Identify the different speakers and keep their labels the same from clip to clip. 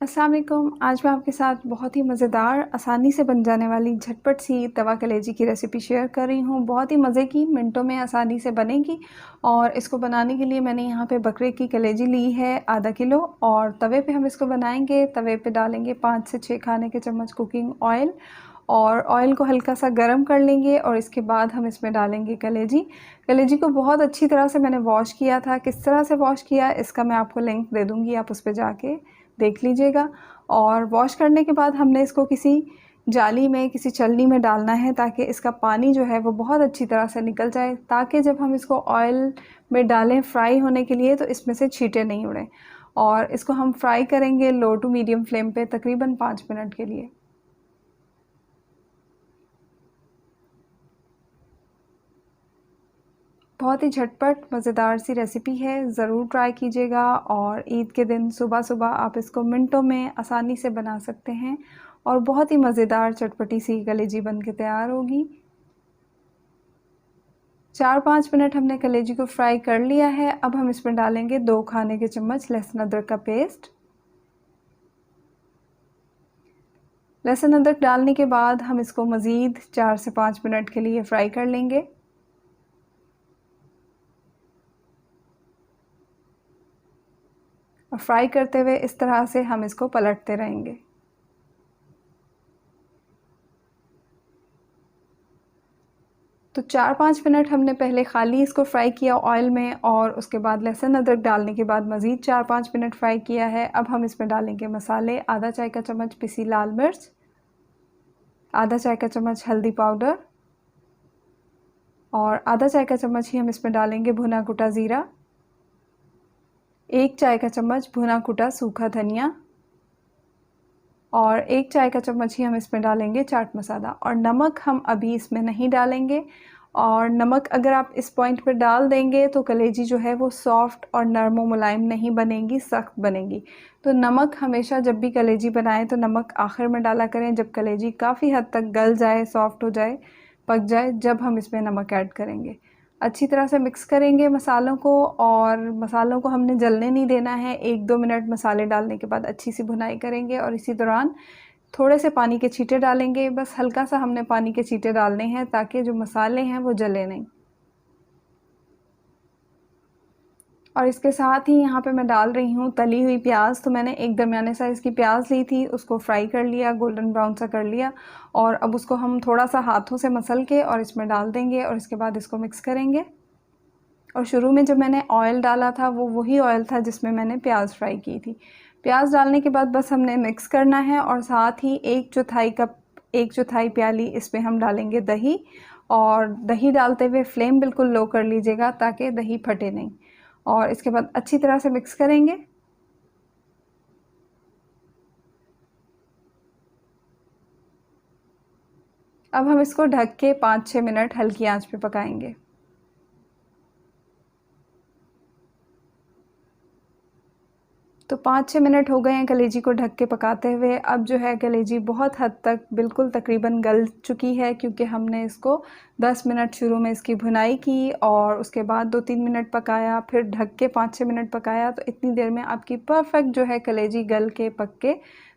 Speaker 1: अस्सलाम वालेकुम। आज मैं आपके साथ बहुत ही मज़ेदार, आसानी से बन जाने वाली झटपट सी तवा कलेजी की रेसिपी शेयर कर रही हूँ। बहुत ही मज़े की, मिनटों में आसानी से बनेगी। और इसको बनाने के लिए मैंने यहाँ पे बकरे की कलेजी ली है आधा किलो, और तवे पे हम इसको बनाएंगे। तवे पे डालेंगे 5 से 6 खाने के चम्मच कुकिंग ऑयल, और ऑयल को हल्का सा गर्म कर लेंगे। और इसके बाद हम इसमें डालेंगे कलेजी। कलेजी को बहुत अच्छी तरह से मैंने वॉश किया था। किस तरह से वॉश किया इसका मैं आपको लिंक दे दूँगी, आप उस पे जाके देख लीजिएगा। और वॉश करने के बाद हमने इसको किसी जाली में, किसी छलनी में डालना है, ताकि इसका पानी जो है वो बहुत अच्छी तरह से निकल जाए, ताकि जब हम इसको ऑयल में डालें फ्राई होने के लिए तो इसमें से छींटे नहीं उड़ें। और इसको हम फ्राई करेंगे लो टू मीडियम फ्लेम पे तकरीबन 5 मिनट के लिए। बहुत ही झटपट मज़ेदार सी रेसिपी है, ज़रूर ट्राई कीजिएगा। और ईद के दिन सुबह-सुबह आप इसको मिनटों में आसानी से बना सकते हैं, और बहुत ही मज़ेदार चटपटी सी कलेजी बन के तैयार होगी। 4-5 मिनट हमने कलेजी को फ्राई कर लिया है। अब हम इसमें डालेंगे 2 खाने के चम्मच लहसुन अदरक का पेस्ट। लहसुन अदरक डालने के बाद हम इसको मज़ीद 4 से 5 मिनट के लिए फ्राई कर लेंगे। और फ्राई करते हुए इस तरह से हम इसको पलटते रहेंगे। तो 4-5 मिनट हमने पहले खाली इसको फ्राई किया ऑयल में, और उसके बाद लहसुन अदरक डालने के बाद मज़ीद 4-5 मिनट फ्राई किया है। अब हम इसमें डालेंगे मसाले। आधा चाय का चम्मच पिसी लाल मिर्च, आधा चाय का चम्मच हल्दी पाउडर, और आधा चाय का चम्मच ही हम इसमें डालेंगे भुना कुटा ज़ीरा, 1 चाय का चम्मच भुना कुटा सूखा धनिया, और 1 चाय का चम्मच ही हम इसमें डालेंगे चाट मसाला। और नमक हम अभी इसमें नहीं डालेंगे। और नमक अगर आप इस पॉइंट पर डाल देंगे तो कलेजी जो है वो सॉफ़्ट और नरम व मुलायम नहीं बनेगी, सख्त बनेगी। तो नमक हमेशा जब भी कलेजी बनाएं तो नमक आखिर में डाला करें, जब कलेजी काफ़ी हद तक गल जाए, सॉफ़्ट हो जाए, पक जाए, जब हम इसमें नमक ऐड करेंगे। अच्छी तरह से मिक्स करेंगे मसालों को, और मसालों को हमने जलने नहीं देना है। 1-2 मिनट मसाले डालने के बाद अच्छी सी भुनाई करेंगे, और इसी दौरान थोड़े से पानी के छींटे डालेंगे। बस हल्का सा हमने पानी के छींटे डालने हैं, ताकि जो मसाले हैं वो जले नहीं। और इसके साथ ही यहाँ पे मैं डाल रही हूँ तली हुई प्याज। तो मैंने एक दरमियाने साइज़ की प्याज ली थी, उसको फ्राई कर लिया, गोल्डन ब्राउन सा कर लिया। और अब उसको हम थोड़ा सा हाथों से मसल के और इसमें डाल देंगे, और इसके बाद इसको मिक्स करेंगे। और शुरू में जब मैंने ऑयल डाला था वो वही ऑयल था जिसमें मैंने प्याज फ्राई की थी। प्याज डालने के बाद बस हमने मिक्स करना है, और साथ ही 1/4 कप, 1/4 प्याली इसमें हम डालेंगे दही। और दही डालते हुए फ्लेम बिल्कुल लो कर लीजिएगा, ताकि दही फटे नहीं। और इसके बाद अच्छी तरह से मिक्स करेंगे। अब हम इसको ढक के 5-6 मिनट हल्की आंच पे पकाएंगे। तो 5-6 मिनट हो गए हैं कलेजी को ढक के पकाते हुए। अब जो है कलेजी बहुत हद तक बिल्कुल तकरीबन गल चुकी है, क्योंकि हमने इसको 10 मिनट शुरू में इसकी भुनाई की, और उसके बाद 2-3 मिनट पकाया, फिर ढक के 5-6 मिनट पकाया। तो इतनी देर में आपकी परफेक्ट जो है कलेजी गल के पक के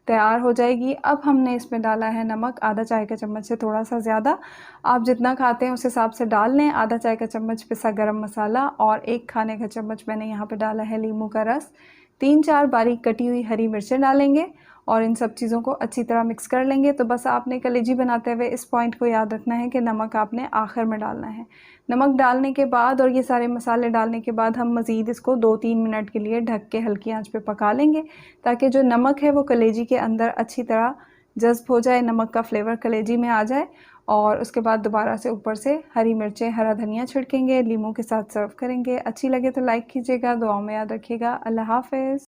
Speaker 1: तैयार हो जाएगी। अब हमने इसमें डाला है नमक, आधा चाय का चम्मच से थोड़ा सा ज़्यादा। आप जितना खाते हैं उस हिसाब से डाल लें। आधा चाय का चम्मच पिसा गरम मसाला, और 1 खाने का चम्मच मैंने यहाँ पे डाला है नींबू का रस। 3-4 बारीक कटी हुई हरी मिर्चें डालेंगे, और इन सब चीज़ों को अच्छी तरह मिक्स कर लेंगे। तो बस आपने कलेजी बनाते हुए इस पॉइंट को याद रखना है कि नमक आपने आखिर में डालना है। नमक डालने के बाद और ये सारे मसाले डालने के बाद हम मज़ीद इसको 2-3 मिनट के लिए ढक के हल्की आंच पे पका लेंगे, ताकि जो नमक है वो कलेजी के अंदर अच्छी तरह जज़्ब हो जाए, नमक का फ्लेवर कलेजी में आ जाए। और उसके बाद दोबारा से ऊपर से हरी मिर्चें, हरा धनिया छिड़केंगे, लीमू के साथ सर्व करेंगे। अच्छी लगे तो लाइक कीजिएगा, दुआओं में याद रखिएगा। अल्लाह हाफ़िज़।